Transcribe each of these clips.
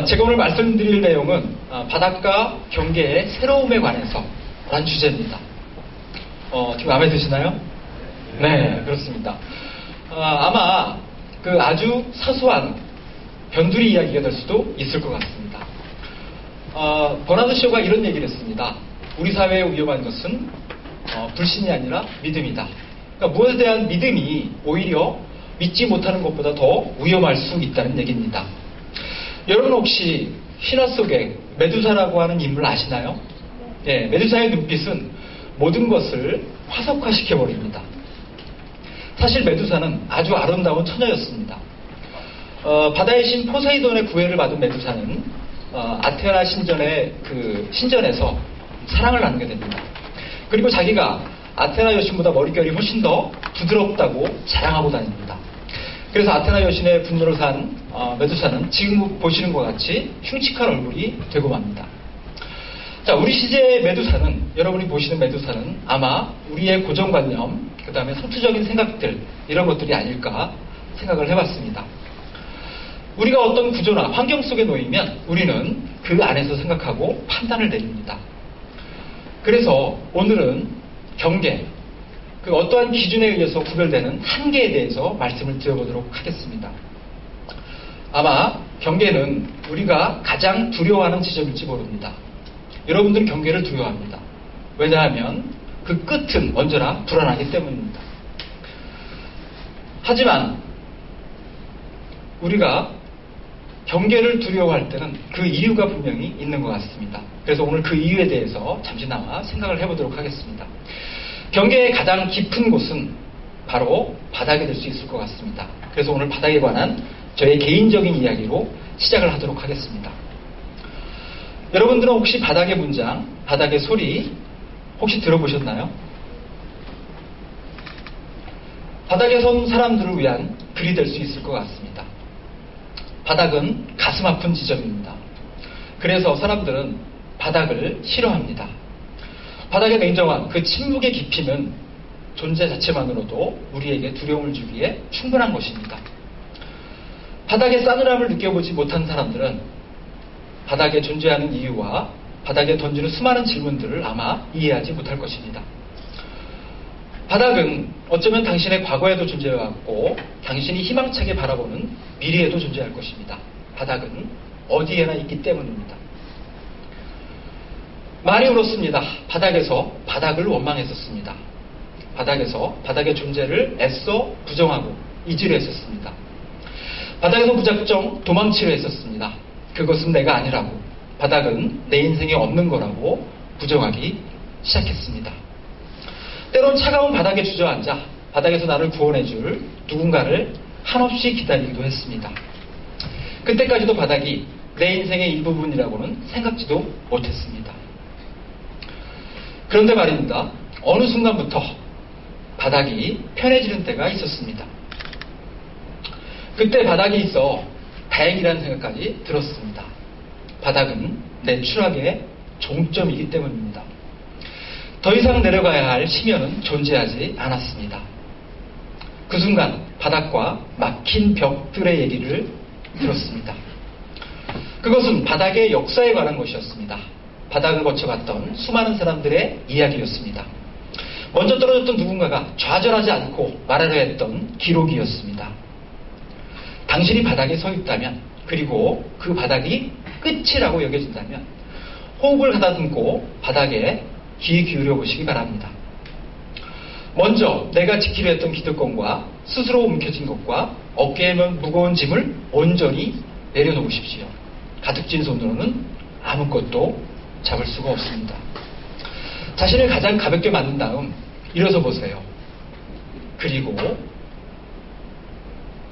제가 오늘 말씀드릴 내용은 바닥과 경계의 새로움에 관해서 라는 주제입니다. 지금 마음에 드시나요? 네, 그렇습니다. 아마 그 아주 사소한 변두리 이야기가 될 수도 있을 것 같습니다. 버나드 쇼가 이런 얘기를 했습니다. 우리 사회에 위험한 것은 불신이 아니라 믿음이다. 그러니까 무엇에 대한 믿음이 오히려 믿지 못하는 것보다 더 위험할 수 있다는 얘기입니다. 여러분 혹시 신화 속에 메두사라고 하는 인물 아시나요? 네, 메두사의 눈빛은 모든 것을 화석화시켜버립니다. 사실 메두사는 아주 아름다운 처녀였습니다. 바다의 신 포세이돈의 구애를 받은 메두사는 아테나 신전에서 사랑을 나누게 됩니다. 그리고 자기가 아테나 여신보다 머릿결이 훨씬 더 부드럽다고 자랑하고 다닙니다. 그래서 아테나 여신의 분노를 산 메두사는 지금 보시는 것 같이 흉측한 얼굴이 되고 맙니다. 자, 우리 시대의 메두사는, 여러분이 보시는 메두사는 아마 우리의 고정관념, 그 다음에 상투적인 생각들, 이런 것들이 아닐까 생각을 해봤습니다. 우리가 어떤 구조나 환경 속에 놓이면 우리는 그 안에서 생각하고 판단을 내립니다. 그래서 오늘은 경계, 그 어떠한 기준에 의해서 구별되는 한계에 대해서 말씀을 드려보도록 하겠습니다. 아마 경계는 우리가 가장 두려워하는 지점일지 모릅니다. 여러분들은 경계를 두려워합니다. 왜냐하면 그 끝은 언제나 불안하기 때문입니다. 하지만 우리가 경계를 두려워할 때는 그 이유가 분명히 있는 것 같습니다. 그래서 오늘 그 이유에 대해서 잠시나마 생각을 해보도록 하겠습니다. 경계의 가장 깊은 곳은 바로 바닥이 될 수 있을 것 같습니다. 그래서 오늘 바닥에 관한 저의 개인적인 이야기로 시작을 하도록 하겠습니다. 여러분들은 혹시 바닥의 문장, 바닥의 소리 혹시 들어보셨나요? 바닥에 선 사람들을 위한 글이 될 수 있을 것 같습니다. 바닥은 가슴 아픈 지점입니다. 그래서 사람들은 바닥을 싫어합니다. 바닥의 냉정한 그 침묵의 깊이는 존재 자체만으로도 우리에게 두려움을 주기에 충분한 것입니다. 바닥의 싸늘함을 느껴보지 못한 사람들은 바닥에 존재하는 이유와 바닥에 던지는 수많은 질문들을 아마 이해하지 못할 것입니다. 바닥은 어쩌면 당신의 과거에도 존재해왔고 당신이 희망차게 바라보는 미래에도 존재할 것입니다. 바닥은 어디에나 있기 때문입니다. 많이 울었습니다. 바닥에서 바닥을 원망했었습니다. 바닥에서 바닥의 존재를 애써 부정하고 잊으려 했었습니다. 바닥에서 무작정 도망치려 했었습니다. 그것은 내가 아니라고, 바닥은 내 인생에 없는 거라고 부정하기 시작했습니다. 때론 차가운 바닥에 주저앉아 바닥에서 나를 구원해줄 누군가를 한없이 기다리기도 했습니다. 그때까지도 바닥이 내 인생의 일부분이라고는 생각지도 못했습니다. 그런데 말입니다. 어느 순간부터 바닥이 편해지는 때가 있었습니다. 그때 바닥이 있어 다행이라는 생각까지 들었습니다. 바닥은 내 추락의 종점이기 때문입니다. 더 이상 내려가야 할 심연은 존재하지 않았습니다. 그 순간 바닥과 막힌 벽들의 얘기를 들었습니다. 그것은 바닥의 역사에 관한 것이었습니다. 바닥을 거쳐갔던 수많은 사람들의 이야기였습니다. 먼저 떨어졌던 누군가가 좌절하지 않고 말하려 했던 기록이었습니다. 당신이 바닥에 서 있다면, 그리고 그 바닥이 끝이라고 여겨진다면 호흡을 가다듬고 바닥에 귀 기울여 보시기 바랍니다. 먼저 내가 지키려 했던 기득권과 스스로 움켜쥔 것과 어깨에 무거운 짐을 온전히 내려놓으십시오. 가득 진 손으로는 아무것도 잡을 수가 없습니다. 자신을 가장 가볍게 만든 다음 일어서 보세요. 그리고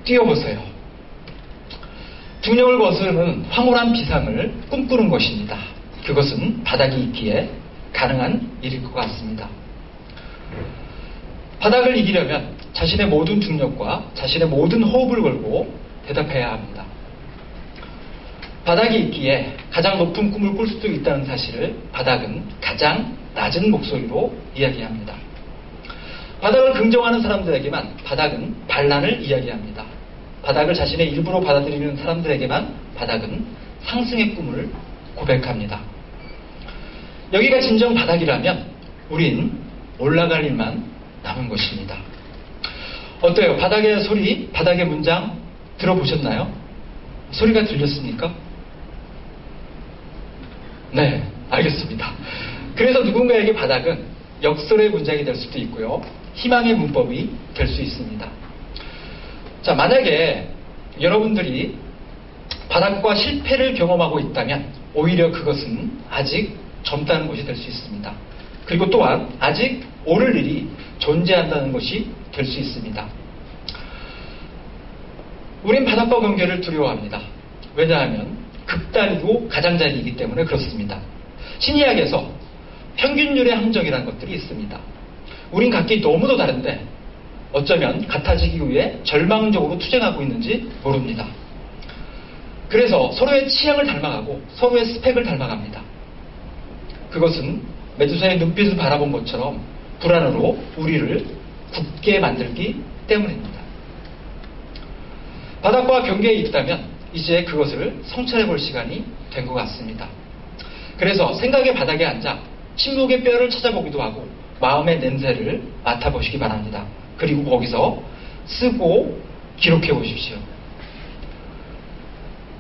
뛰어보세요. 중력을 거스르는 황홀한 비상을 꿈꾸는 것입니다. 그것은 바닥이 있기에 가능한 일일 것 같습니다. 바닥을 이기려면 자신의 모든 중력과 자신의 모든 호흡을 걸고 대답해야 합니다. 바닥이 있기에 가장 높은 꿈을 꿀 수도 있다는 사실을 바닥은 가장 낮은 목소리로 이야기합니다. 바닥을 긍정하는 사람들에게만 바닥은 반란을 이야기합니다. 바닥을 자신의 일부로 받아들이는 사람들에게만 바닥은 상승의 꿈을 고백합니다. 여기가 진정 바닥이라면 우린 올라갈 일만 남은 것입니다. 어때요? 바닥의 소리, 바닥의 문장 들어보셨나요? 소리가 들렸습니까? 네, 알겠습니다. 그래서 누군가에게 바닥은 역설의 문장이 될 수도 있고요. 희망의 문법이 될 수 있습니다. 자, 만약에 여러분들이 바닥과 실패를 경험하고 있다면 오히려 그것은 아직 젊다는 것이 될 수 있습니다. 그리고 또한 아직 오를 일이 존재한다는 것이 될 수 있습니다. 우린 바닥과 경계를 두려워합니다. 왜냐하면 극단이고 가장자리이기 때문에 그렇습니다. 심리학에서 평균율의 함정이라는 것들이 있습니다. 우린 각기 너무도 다른데 어쩌면 같아지기 위해 절망적으로 투쟁하고 있는지 모릅니다. 그래서 서로의 취향을 닮아가고 서로의 스펙을 닮아갑니다. 그것은 메두사의 눈빛을 바라본 것처럼 불안으로 우리를 굳게 만들기 때문입니다. 바닥과 경계에 있다면 이제 그것을 성찰해 볼 시간이 된 것 같습니다. 그래서 생각의 바닥에 앉아 침묵의 뼈를 찾아보기도 하고 마음의 냄새를 맡아보시기 바랍니다. 그리고 거기서 쓰고 기록해 보십시오.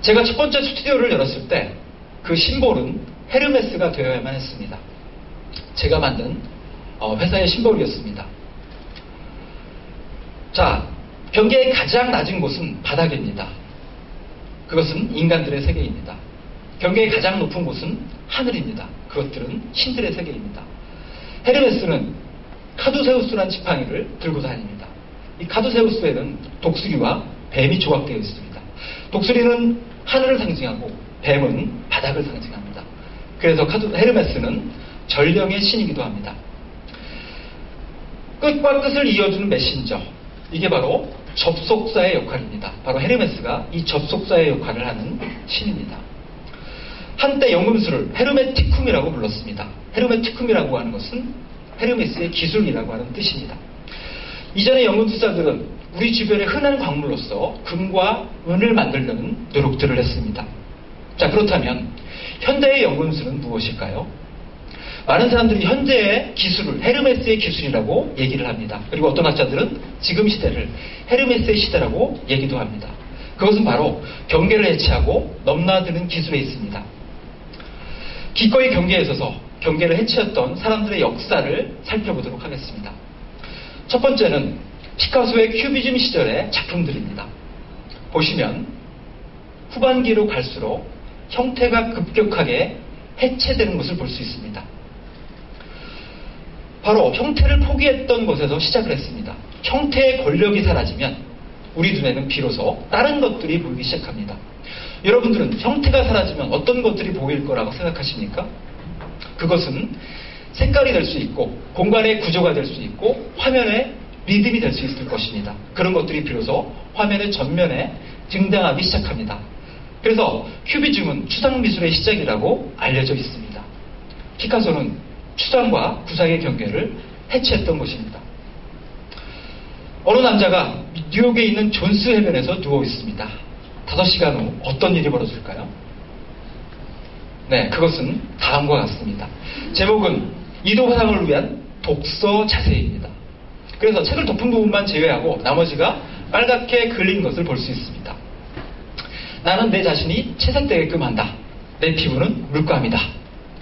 제가 첫 번째 스튜디오를 열었을 때 그 심볼은 헤르메스가 되어야만 했습니다. 제가 만든 회사의 심볼이었습니다. 자, 경계의 가장 낮은 곳은 바닥입니다. 그것은 인간들의 세계입니다. 경계의 가장 높은 곳은 하늘입니다. 그것들은 신들의 세계입니다. 헤르메스는 카두세우스라는 지팡이를 들고 다닙니다. 이 카두세우스에는 독수리와 뱀이 조각되어 있습니다. 독수리는 하늘을 상징하고 뱀은 바닥을 상징합니다. 그래서 헤르메스는 전령의 신이기도 합니다. 끝과 끝을 이어주는 메신저, 이게 바로 접속사의 역할입니다. 바로 헤르메스가 이 접속사의 역할을 하는 신입니다. 한때 연금술을 헤르메티쿰이라고 불렀습니다. 헤르메티쿰이라고 하는 것은 헤르메스의 기술이라고 하는 뜻입니다. 이전의 연금술사들은 우리 주변의 흔한 광물로서 금과 은을 만들려는 노력들을 했습니다. 자, 그렇다면 현대의 연금술은 무엇일까요? 많은 사람들이 현재의 기술을 헤르메스의 기술이라고 얘기를 합니다. 그리고 어떤 학자들은 지금 시대를 헤르메스의 시대라고 얘기도 합니다. 그것은 바로 경계를 해체하고 넘나드는 기술에 있습니다. 기꺼이 경계에 서서 경계를 해치웠던 사람들의 역사를 살펴보도록 하겠습니다. 첫 번째는 피카소의 큐비즘 시절의 작품들입니다. 보시면 후반기로 갈수록 형태가 급격하게 해체되는 것을 볼 수 있습니다. 바로 형태를 포기했던 것에서 시작을 했습니다. 형태의 권력이 사라지면 우리 눈에는 비로소 다른 것들이 보이기 시작합니다. 여러분들은 형태가 사라지면 어떤 것들이 보일 거라고 생각하십니까? 그것은 색깔이 될 수 있고 공간의 구조가 될 수 있고 화면의 리듬이 될 수 있을 것입니다. 그런 것들이 비로소 화면의 전면에 등장하기 시작합니다. 그래서 큐비즘은 추상미술의 시작이라고 알려져 있습니다. 피카소는 추상과 구상의 경계를 해체했던 것입니다. 어느 남자가 뉴욕에 있는 존스 해변에서 누워 있습니다. 5시간 후 어떤 일이 벌어질까요? 네, 그것은 다음과 같습니다. 제목은 이도 화상을 위한 독서 자세입니다. 그래서 책을 덮은 부분만 제외하고 나머지가 빨갛게 그린 것을 볼 수 있습니다. 나는 내 자신이 채색되게끔 한다. 내 피부는 물감이다.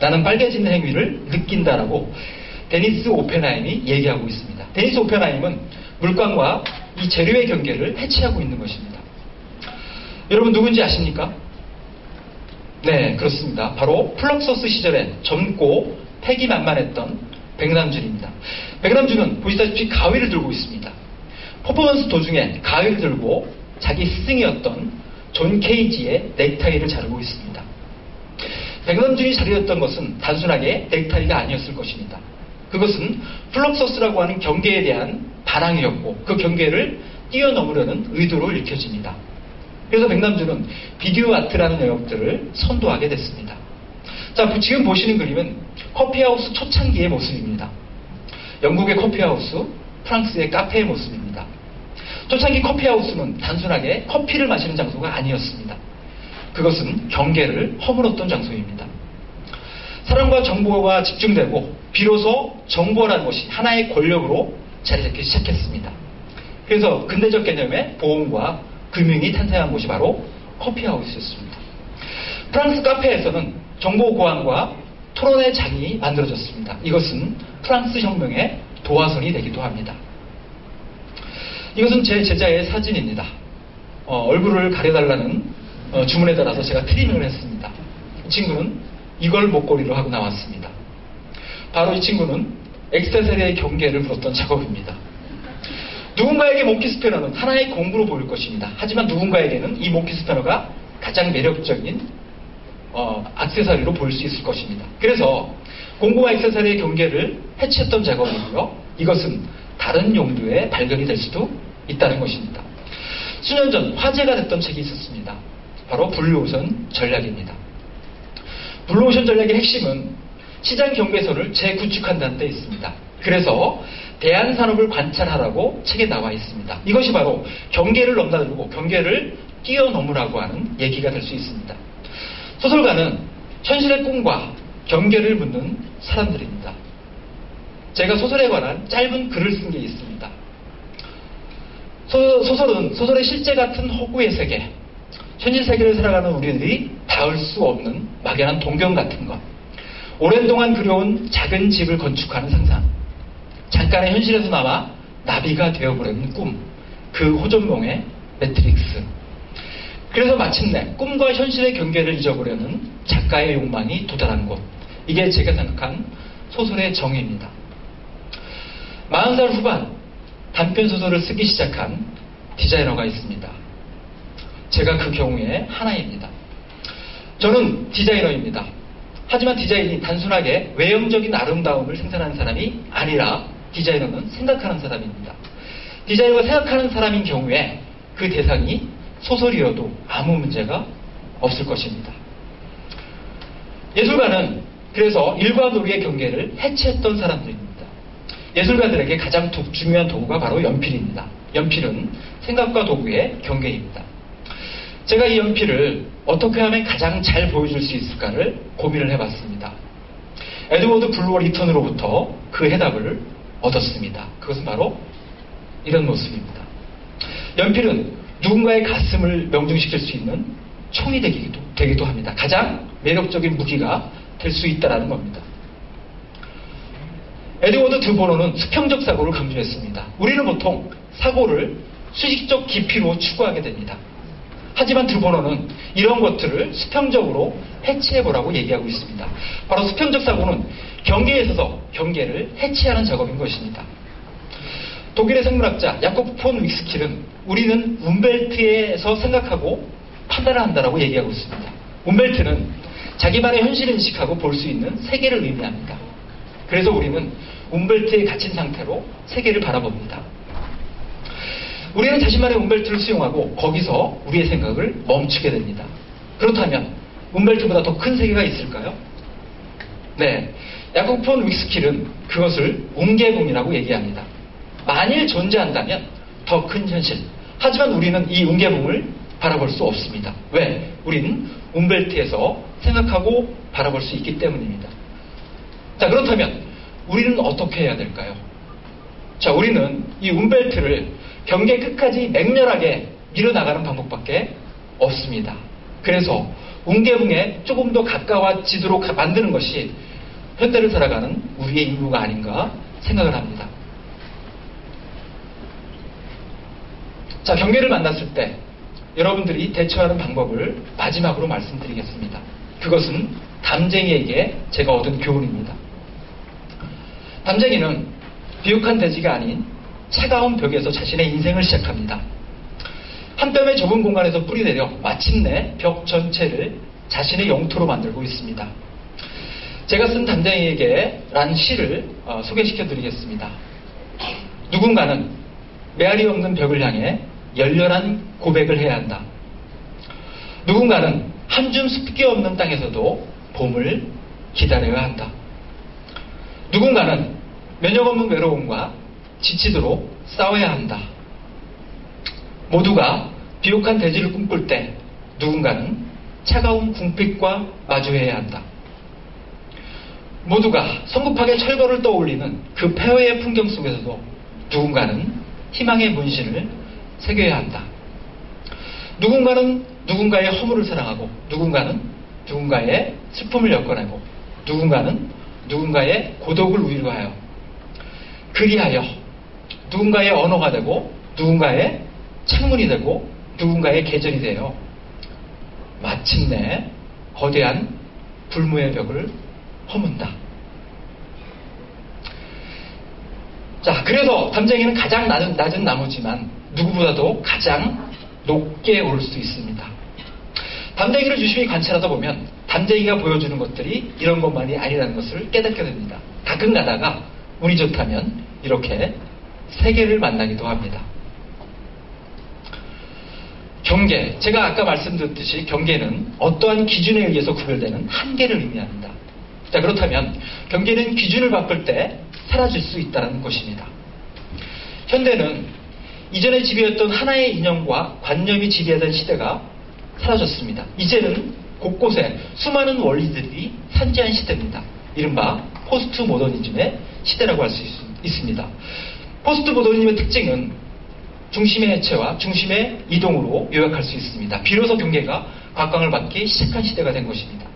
나는 빨개지는 행위를 느낀다라고 데니스 오펜하임이 얘기하고 있습니다. 데니스 오펜하임은 물감과 이 재료의 경계를 해체하고 있는 것입니다. 여러분 누군지 아십니까? 네, 그렇습니다. 바로 플럭서스 시절에 젊고 패기만만했던 백남준입니다. 백남준은 보시다시피 가위를 들고 있습니다. 퍼포먼스 도중에 가위를 들고 자기 스승이었던 존 케이지의 넥타이를 자르고 있습니다. 백남준이 자르였던 것은 단순하게 넥타이가 아니었을 것입니다. 그것은 플럭서스라고 하는 경계에 대한 반항이었고 그 경계를 뛰어넘으려는 의도로 읽혀집니다. 그래서 백남준은 비디오 아트라는 영역들을 선도하게 됐습니다. 자, 지금 보시는 그림은 커피하우스 초창기의 모습입니다. 영국의 커피하우스, 프랑스의 카페의 모습입니다. 초창기 커피하우스는 단순하게 커피를 마시는 장소가 아니었습니다. 그것은 경계를 허물었던 장소입니다. 사람과 정보가 집중되고 비로소 정보라는 것이 하나의 권력으로 자리 잡기 시작했습니다. 그래서 근대적 개념의 보험과 금융이 탄생한 곳이 바로 커피하우스였습니다. 프랑스 카페에서는 정보 고안과 토론의 장이 만들어졌습니다. 이것은 프랑스 혁명의 도화선이 되기도 합니다. 이것은 제 제자의 사진입니다. 얼굴을 가려달라는 주문에 따라서 제가 트리밍을 했습니다. 이 친구는 이걸 목걸이로 하고 나왔습니다. 바로 이 친구는 액세서리의 경계를 물었던 작업입니다. 누군가에게 모키 스패너는 하나의 공부로 보일 것입니다. 하지만 누군가에게는 이 모키 스패너가 가장 매력적인 액세서리로 보일 수 있을 것입니다. 그래서 공부와 액세서리의 경계를 해치했던 작업이고요. 이것은 다른 용도의 발견이 될 수도 있다는 것입니다. 수년 전 화제가 됐던 책이 있었습니다. 바로 블루오션 전략입니다. 블루오션 전략의 핵심은 시장 경계선을 재구축한다는 데 있습니다. 그래서 대한산업을 관찰하라고 책에 나와 있습니다. 이것이 바로 경계를 넘나들고 경계를 뛰어넘으라고 하는 얘기가 될 수 있습니다. 소설가는 현실의 꿈과 경계를 묻는 사람들입니다. 제가 소설에 관한 짧은 글을 쓴 게 있습니다. 소설은 소설의 실제 같은 허구의 세계, 현실 세계를 살아가는 우리들이 닿을 수 없는 막연한 동경 같은 것, 오랜 동안 그려온 작은 집을 건축하는 상상, 잠깐의 현실에서 나와 나비가 되어버리는 꿈, 그 호전몽의 매트릭스. 그래서 마침내 꿈과 현실의 경계를 잊어보려는 작가의 욕망이 도달한 곳, 이게 제가 생각한 소설의 정의입니다. 40살 후반 단편소설을 쓰기 시작한 디자이너가 있습니다. 제가 그 경우에 하나입니다. 저는 디자이너입니다. 하지만 디자인이 단순하게 외형적인 아름다움을 생산하는 사람이 아니라 디자이너는 생각하는 사람입니다. 디자이너가 생각하는 사람인 경우에 그 대상이 소설이어도 아무 문제가 없을 것입니다. 예술가는 그래서 일과 놀이의 경계를 해체했던 사람들입니다. 예술가들에게 가장 중요한 도구가 바로 연필입니다. 연필은 생각과 도구의 경계입니다. 제가 이 연필을 어떻게 하면 가장 잘 보여줄 수 있을까를 고민을 해봤습니다. 에드워드 블루어 리턴으로부터 그 해답을 얻었습니다. 그것은 바로 이런 모습입니다. 연필은 누군가의 가슴을 명중시킬 수 있는 총이 되기도 합니다. 가장 매력적인 무기가 될 수 있다는 겁니다. 에드워드 드보노는 수평적 사고를 강조했습니다. 우리는 보통 사고를 수직적 깊이로 추구하게 됩니다. 하지만 드보노는 이런 것들을 수평적으로 해체해보라고 얘기하고 있습니다. 바로 수평적 사고는 경계에 있어서 경계를 해체하는 작업인 것입니다. 독일의 생물학자 야코브 폰 윅스킬은 우리는 움벨트에서 생각하고 판단을 한다라고 얘기하고 있습니다. 움벨트는 자기만의 현실을 인식하고 볼 수 있는 세계를 의미합니다. 그래서 우리는 움벨트에 갇힌 상태로 세계를 바라봅니다. 우리는 자신만의 움벨트를 수용하고 거기서 우리의 생각을 멈추게 됩니다. 그렇다면 움벨트보다 더 큰 세계가 있을까요? 네, 야코브 폰 윅스킬은 그것을 웅계붕이라고 얘기합니다. 만일 존재한다면 더 큰 현실. 하지만 우리는 이 웅계붕을 바라볼 수 없습니다. 왜? 우리는 움벨트에서 생각하고 바라볼 수 있기 때문입니다. 자, 그렇다면 우리는 어떻게 해야 될까요? 자, 우리는 이 움벨트를 경계 끝까지 맹렬하게 밀어나가는 방법밖에 없습니다. 그래서 웅계붕에 조금 더 가까워지도록 만드는 것이 현대를 살아가는 우리의 임무가 아닌가 생각을 합니다. 자, 경계를 만났을 때 여러분들이 대처하는 방법을 마지막으로 말씀드리겠습니다. 그것은 담쟁이에게 제가 얻은 교훈입니다. 담쟁이는 비옥한 대지가 아닌 차가운 벽에서 자신의 인생을 시작합니다. 한 뼘의 좁은 공간에서 뿌리내려 마침내 벽 전체를 자신의 영토로 만들고 있습니다. 제가 쓴 담쟁이에게 란 시를 소개시켜 드리겠습니다. 누군가는 메아리 없는 벽을 향해 열렬한 고백을 해야 한다. 누군가는 한 줌 습기 없는 땅에서도 봄을 기다려야 한다. 누군가는 면역 없는 외로움과 지치도록 싸워야 한다. 모두가 비옥한 대지를 꿈꿀 때 누군가는 차가운 궁핍과 마주해야 한다. 모두가 성급하게 철거를 떠올리는 그 폐허의 풍경 속에서도 누군가는 희망의 문신을 새겨야 한다. 누군가는 누군가의 허물을 사랑하고, 누군가는 누군가의 슬픔을 엮어내고, 누군가는 누군가의 고독을 위로하여, 그리하여 누군가의 언어가 되고, 누군가의 창문이 되고, 누군가의 계절이 되어 마침내 거대한 불무의 벽을 허문다. 자, 그래서 담쟁이는 가장 낮은 나무지만 누구보다도 가장 높게 오를 수 있습니다. 담쟁이를 유심히 관찰하다 보면 담쟁이가 보여주는 것들이 이런 것만이 아니라는 것을 깨닫게 됩니다. 가끔 가다가 운이 좋다면 이렇게 세계를 만나기도 합니다. 경계, 제가 아까 말씀드렸듯이 경계는 어떠한 기준에 의해서 구별되는 한계를 의미합니다. 자, 그렇다면 경계는 기준을 바꿀 때 사라질 수 있다는 것입니다. 현대는 이전에 지배했던 하나의 이념과 관념이 지배하던 시대가 사라졌습니다. 이제는 곳곳에 수많은 원리들이 산재한 시대입니다. 이른바 포스트 모더니즘의 시대라고 할 수 있습니다. 포스트 모더니즘의 특징은 중심의 해체와 중심의 이동으로 요약할 수 있습니다. 비로소 경계가 각광을 받기 시작한 시대가 된 것입니다.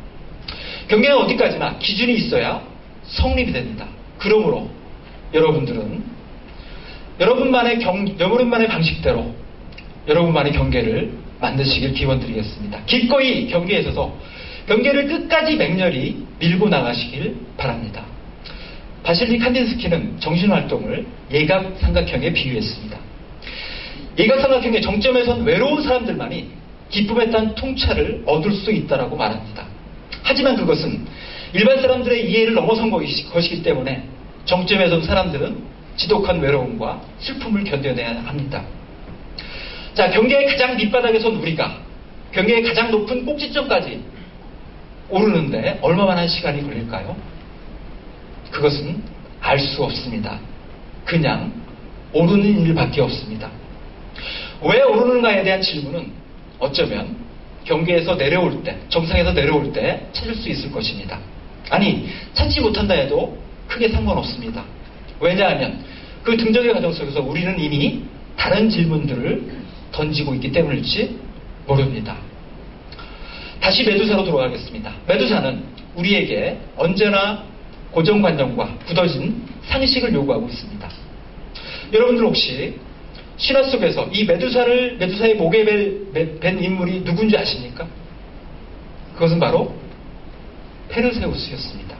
경계는 어디까지나 기준이 있어야 성립이 됩니다. 그러므로 여러분들은 여러분만의 방식대로 여러분만의 경계를 만드시길 기원드리겠습니다. 기꺼이 경계에 있어서 경계를 끝까지 맹렬히 밀고 나가시길 바랍니다. 바실리 칸딘스키는 정신활동을 예각삼각형에 비유했습니다. 예각삼각형의 정점에 선 외로운 사람들만이 기쁨에 탄 통찰을 얻을 수 있다라고 말합니다. 하지만 그것은 일반 사람들의 이해를 넘어선 것이기 때문에 정점에 선 사람들은 지독한 외로움과 슬픔을 견뎌내야 합니다. 자, 경계의 가장 밑바닥에 선 우리가 경계의 가장 높은 꼭지점까지 오르는데 얼마만한 시간이 걸릴까요? 그것은 알 수 없습니다. 그냥 오르는 일밖에 없습니다. 왜 오르는가에 대한 질문은 어쩌면 경계에서 내려올 때, 정상에서 내려올 때 찾을 수 있을 것입니다. 아니, 찾지 못한다 해도 크게 상관없습니다. 왜냐하면 그 등적의 과정 속에서 우리는 이미 다른 질문들을 던지고 있기 때문일지 모릅니다. 다시 메두사로 돌아가겠습니다. 메두사는 우리에게 언제나 고정관념과 굳어진 상식을 요구하고 있습니다. 여러분들 혹시 신화 속에서 이 메두사의 목에 밴 인물이 누군지 아십니까? 그것은 바로 페르세우스였습니다.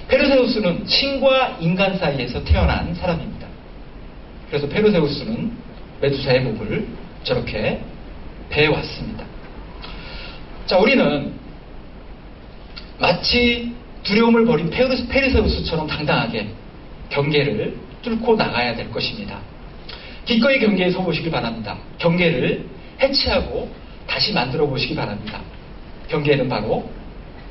페르세우스는 신과 인간 사이에서 태어난 사람입니다. 그래서 페르세우스는 메두사의 목을 저렇게 베어왔습니다. 자, 우리는 마치 두려움을 버린 페르세우스처럼 당당하게 경계를 뚫고 나가야 될 것입니다. 기꺼이 경계에 서보시길 바랍니다. 경계를 해체하고 다시 만들어 보시기 바랍니다. 경계는 바로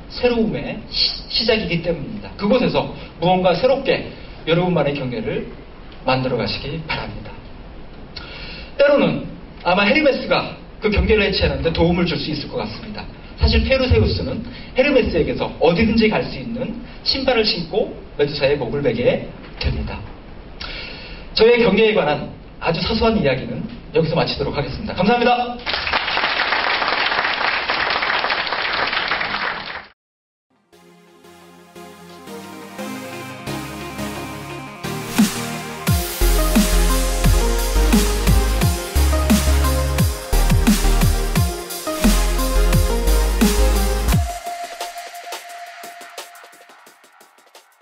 새로움의 시작이기 때문입니다. 그곳에서 무언가 새롭게 여러분만의 경계를 만들어 가시기 바랍니다. 때로는 아마 헤르메스가 그 경계를 해체하는데 도움을 줄 수 있을 것 같습니다. 사실 페르세우스는 헤르메스에게서 어디든지 갈 수 있는 신발을 신고 메두사의 목을 베게 됩니다. 저의 경계에 관한 아주 사소한 이야기는 여기서 마치도록 하겠습니다. 감사합니다.